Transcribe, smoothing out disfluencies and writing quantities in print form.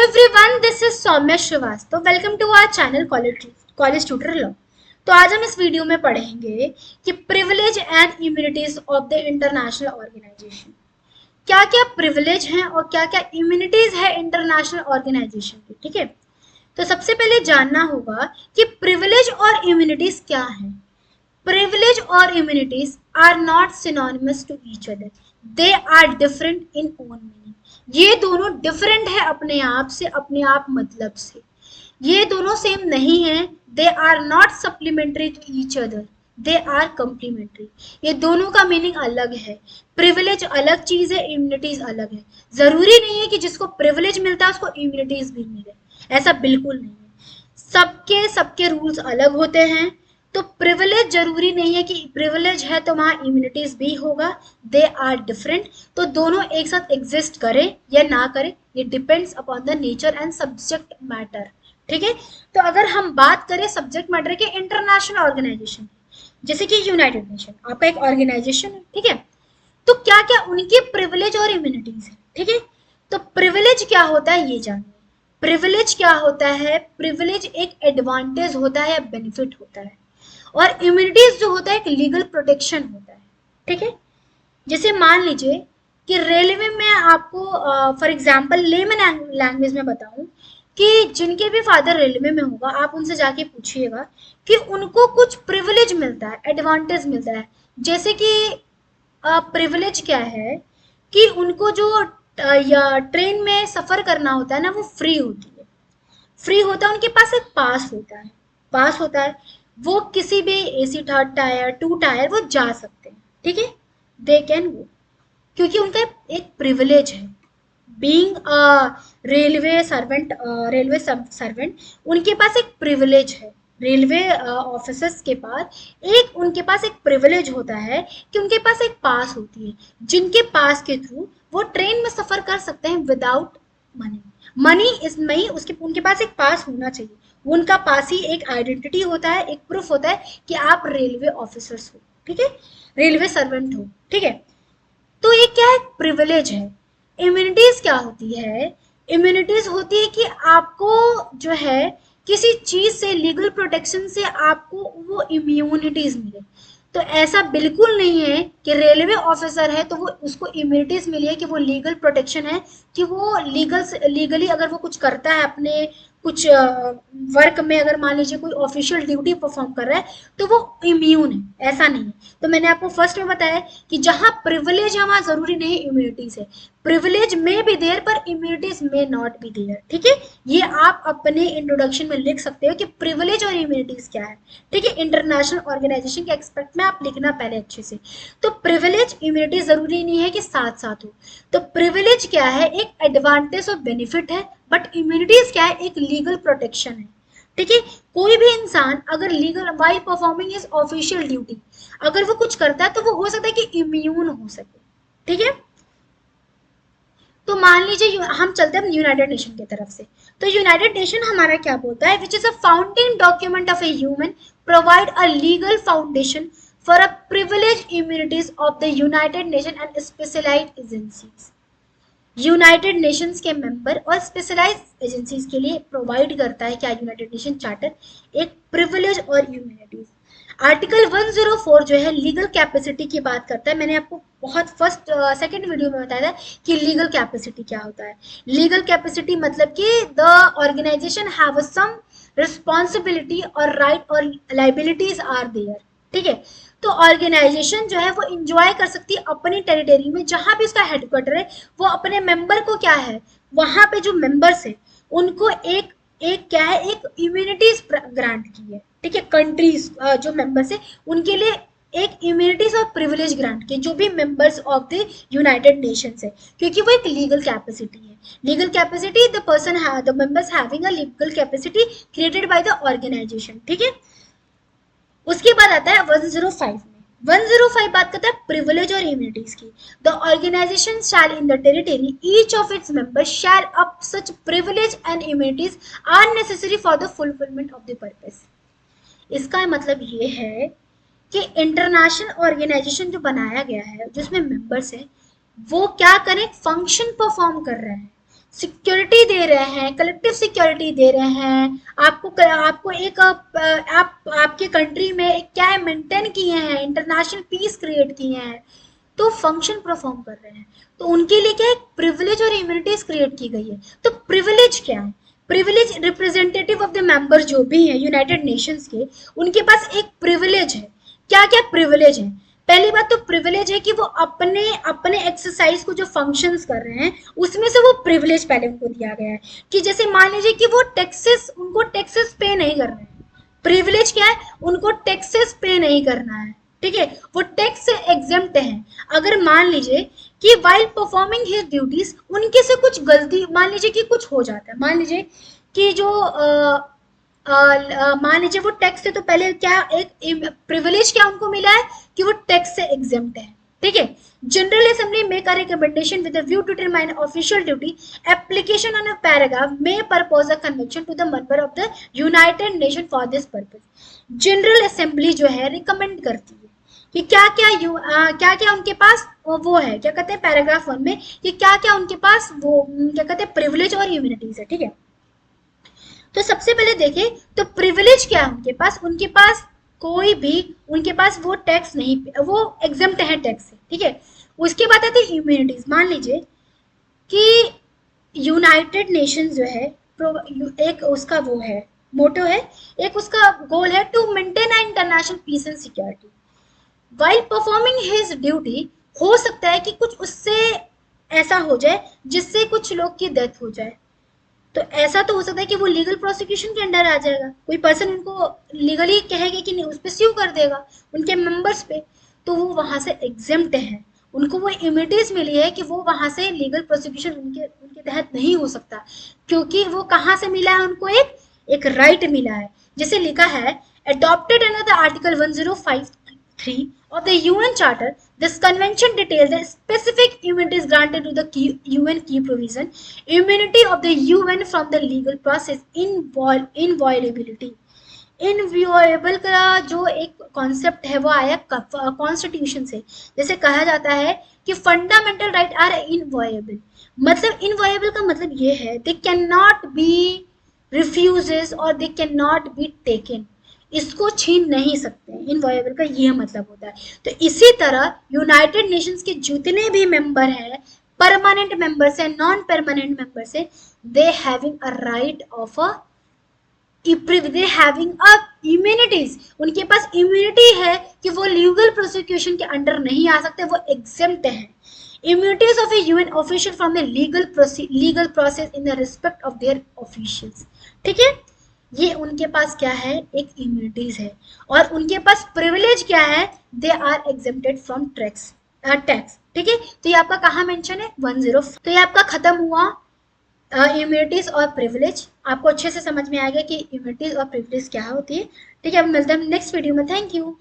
Everyone, this is Saumya Srivastava. Welcome to our channel college tutor law. तो आज हम इस वीडियो में पढ़ेंगे कि privilege and immunities of the international organization. क्या क्या प्रिविलेज हैं और क्या क्या इम्यूनिटीज है इंटरनेशनल ऑर्गेनाइजेशन की। ठीक है, तो सबसे पहले जानना होगा कि प्रिविलेज और इम्यूनिटीज क्या है। Privilege or immunities are not synonymous to each other. They are different in own meaning. ये दोनों डिफरेंट है अपने आप से, अपने आप मतलब से। ये दोनों सेम नहीं है। They are not supplementary to each other. They are complementary. ये दोनों का मीनिंग अलग है। प्रिविलेज अलग चीज है, इम्यूनिटीज अलग है। जरूरी नहीं है कि जिसको प्रिविलेज मिलता है उसको इम्यूनिटीज भी मिले, ऐसा बिल्कुल नहीं है। सबके रूल्स अलग होते हैं। तो प्रिविलेज जरूरी नहीं है कि प्रिविलेज है तो वहां इम्यूनिटीज भी होगा। They are different. तो दोनों एक साथ एग्जिस्ट करें या ना करें, ये depends upon the nature and subject matter. ठीक है, तो अगर हम बात करें सब्जेक्ट मैटर के इंटरनेशनल ऑर्गेनाइजेशन, जैसे कि यूनाइटेड नेशन आपका एक ऑर्गेनाइजेशन है, ठीक है, तो क्या क्या उनके प्रिविलेज और इम्यूनिटीज है। ठीक है, तो प्रिविलेज क्या होता है ये जानिए। प्रिविलेज क्या होता है? प्रिविलेज एक एडवांटेज होता है या बेनिफिट होता है, और इम्यूनिटीज जो होता है एक लीगल प्रोटेक्शन होता है। ठीक है, जैसे मान लीजिए कि रेलवे में आपको फॉर एग्जांपल लेमन लैंग्वेज में बताऊं कि जिनके भी फादर रेलवे में होगा, आप उनसे जाके पूछिएगा कि उनको कुछ प्रिविलेज मिलता है, एडवांटेज मिलता है। जैसे कि प्रिविलेज क्या है कि उनको जो या ट्रेन में सफर करना होता है ना, वो फ्री होती है। फ्री होता है, उनके पास एक पास होता है। वो किसी भी AC third tier, two tier वो जा सकते हैं। ठीक है, दे कैन गो, क्योंकि उनका एक प्रिविलेज है। बीइंग रेलवे सर्वेंट उनके पास एक प्रिविलेज है। रेलवे ऑफिसर्स के पास उनके पास एक प्रिविलेज होता है कि उनके पास एक पास होती है, जिनके पास के थ्रू वो ट्रेन में सफर कर सकते हैं विदाउट मनी इसमें उनके पास एक पास होना चाहिए। उनका पास ही एक आइडेंटिटी होता है, एक प्रूफ होता है कि आप रेलवे ऑफिसर्स हो। ठीक है, रेलवे सर्वेंट हो। ठीक है, तो ये क्या है? प्रिविलेज है। इम्यूनिटीज क्या होती है? इम्यूनिटीज होती है कि आपको जो है किसी चीज से, लीगल प्रोटेक्शन से आपको वो इम्यूनिटीज मिले। तो ऐसा बिल्कुल नहीं है कि रेलवे ऑफिसर है तो वो उसको इम्यूनिटीज मिली है कि वो लीगल प्रोटेक्शन है, कि वो लीगली अगर वो कुछ करता है अपने कुछ वर्क में, अगर मान लीजिए कोई ऑफिशियल ड्यूटी परफॉर्म कर रहा है तो वो इम्यून है, ऐसा नहीं है। तो मैंने आपको फर्स्ट में बताया कि जहां प्रिविलेज है वहां जरूरी नहीं इम्यूनिटीज है। प्रिविलेज में भी देयर पर इम्यूनिटीज में नॉट बी देयर। ठीक है, ये आप अपने इंट्रोडक्शन में लिख सकते हो कि प्रिविलेज और इम्यूनिटीज क्या है। ठीक है, इंटरनेशनल ऑर्गेनाइजेशन के एक्सपेक्ट में आप लिखना पहले अच्छे से। तो प्रिविलेज इम्यूनिटी जरूरी नहीं है कि साथ साथ हो। तो प्रिविलेज क्या है? एक एडवांटेज और बेनिफिट है, बट इम्यूनिटीज क्या है? एक लीगल प्रोटेक्शन है। ठीक है, कोई भी इंसान अगर legal while performing is official duty अगर वो कुछ करता है तो वो हो सकता है कि इम्यून हो सके। ठीक है, तो मान लीजिए हम चलते हैं यूनाइटेड नेशन की तरफ से। तो यूनाइटेड नेशन हमारा क्या बोलता है? Which is a foundation document of a human provide a legal foundation for a privilege immunities of the United Nation and specialized agencies. United Nations के मेंबर और स्पेशलाइज्ड एजेंसीज के लिए प्रोवाइड करता है क्या यूनाइटेड नेशन चार्टर? एक privilege और immunities. Article 104 जो है लीगल कैपेसिटी की बात करता है। मैंने आपको बहुत सेकंड वीडियो में बताया था कि लीगल कैपेसिटी क्या होता है। लीगल कैपेसिटी मतलब कि the organization have some responsibility और राइट और लाइबिलिटीज आर देयर। ठीक है, तो ऑर्गेनाइजेशन जो है वो इंजॉय कर सकती है अपनी टेरिटरी में, जहां भी उसका हेडक्वार्टर है, वो अपने मेंबर को क्या है, वहां पे जो मेंबर्स है उनको एक क्या है, एक इम्यूनिटीज ग्रांट की है। ठीक है, कंट्रीज जो मेंबर्स है उनके लिए एक इम्यूनिटीज और प्रिविलेज ग्रांट के, जो भी members of the United Nations है, क्योंकि वो एक लीगल कैपेसिटी है। Legal capacity the members having a legal capacity created by the organization. ठीक है, उसके बाद आता है 105 में। 105 बात करता है प्रिविलेज और इम्यूनिटीज की। The organization shall in the territory each of its members shall up such privilege and immunities are necessary for the fulfilment of the purpose. इसका मतलब ये है कि इंटरनेशनल ऑर्गेनाइजेशन जो बनाया गया है जिसमें मेंबर्स है वो क्या करें? फंक्शन परफॉर्म कर रहे हैं। सिक्योरिटी दे रहे हैं, कलेक्टिव सिक्योरिटी दे रहे हैं, आपको एक आप आपके कंट्री में एक क्या है मेंटेन किए हैं, इंटरनेशनल पीस क्रिएट किए हैं, तो फंक्शन परफॉर्म कर रहे हैं, तो उनके लिए क्या है प्रिविलेज और इम्यूनिटीज क्रिएट की गई है। तो प्रिविलेज क्या है? Privilege representative of the member जो भी है यूनाइटेड नेशंस के, उनके पास एक प्रिविलेज है। क्या क्या प्रिविलेज है? पहली बात तो प्रिविलेज है कि वो अपने अपने एक्सरसाइज को जो फंक्शंस कर रहे हैं उसमें से वो प्रिविलेज पहले उनको दिया गया है कि जैसे मान लीजिए कि वो टैक्सेस उनको टैक्सेस पे नहीं कर रहे हैं। प्रिविलेज क्या है? उनको टैक्सेस पे नहीं करना है, ठीक है, वो टैक्स से एग्जेम्प्ट है। अगर मान लीजिए कि वाइल परफॉर्मिंग हिज ड्यूटीज उनके से कुछ गलती, मान लीजिए कि कुछ हो जाता है, मान लीजिए कि जो मान लीजिए वो टैक्स से, तो पहले क्या एक प्रिविलेज क्या उनको मिला है कि वो टैक्स से एग्जेम्प्ट है, ठीक है। General assembly make a recommendation with a view to determine official duty application on a paragraph may propose a convention to the member of the United Nation for this purpose. General assembly जो है recommend करती है कि क्या क्या उनके पास वो है, क्या कहते हैं पैराग्राफ 1 में कि क्या क्या उनके पास वो क्या कहते हैं प्रिविलेज और इम्यूनिटीज है, ठीक है। तो सबसे पहले देखें तो प्रिविलेज क्या है उनके पास कोई भी उनके पास वो टैक्स नहीं, वो एग्जेम्प्ट है टैक्स से, ठीक है। उसके बाद आते हैं इम्यूनिटीज। मान लीजिए कि यूनाइटेड नेशंस जो है एक उसका वो है मोटो है, एक उसका गोल है to maintain international peace and security while performing his duty. हो सकता है कि कुछ उससे ऐसा हो जाए जिससे कुछ लोग की डेथ हो जाए, तो ऐसा तो हो सकता है कि वो लीगल प्रोसिक्यूशन के अंडर आ जाएगा, कोई पर्सन उनको लीगली कहेगा कि नहीं, उस पर स्यू कर देगा उनके मेंबर्स पे, तो वो वहां से एग्जेम्प्ट है, उनको वो इम्यूनिटीज मिली है कि वो वहां से लीगल प्रोसिक्यूशन उनके उनके तहत नहीं हो सकता, क्योंकि वो कहाँ से मिला है उनको एक राइट मिला है। जैसे लिखा है adopted under the article 1053 of the UN Charter, this convention details the specific immunities granted to the UN key provision, immunity of the UN from the legal process, inviolability। इनवियोएबल का जो एक कॉन्सेप्ट है वो आया कॉन्स्टिट्यूशन से। जैसे कहा जाता है कि फंडामेंटल राइट आर इनवॉयबल, मतलब इनवॉयबल का मतलब ये है they can not be refuses और they can not be taken, इसको छीन नहीं सकते, इनवॉयबल का ये मतलब होता है। तो इसी तरह यूनाइटेड नेशंस के जितने भी मेंबर हैं, परमानेंट मेंबर्स हैं, नॉन परमानेंट मेंबर्स हैं, they having a right of a they having a immunities, उनके पास इम्यूनिटी है कि वो लीगल प्रोसिक्यूशन के अंडर नहीं आ सकते, वो एग्जेम्प्ट है। Immunities of A UN official from the legal process in the respect of their officials, ठीक है। ये उनके पास क्या है एक इम्यूनिटीज है, और उनके पास प्रिविलेज क्या है, they are exempted from tax, ठीक है। तो ये आपका कहाँ मेंशन है 10। तो ये आपका खत्म हुआ इम्यूनिटीज और प्रिविलेज। आपको अच्छे से समझ में आ गया कि इम्यूनिटीज और प्रिविलेज क्या होती है, ठीक है। अब मिलते हैं नेक्स्ट वीडियो में, थैंक यू।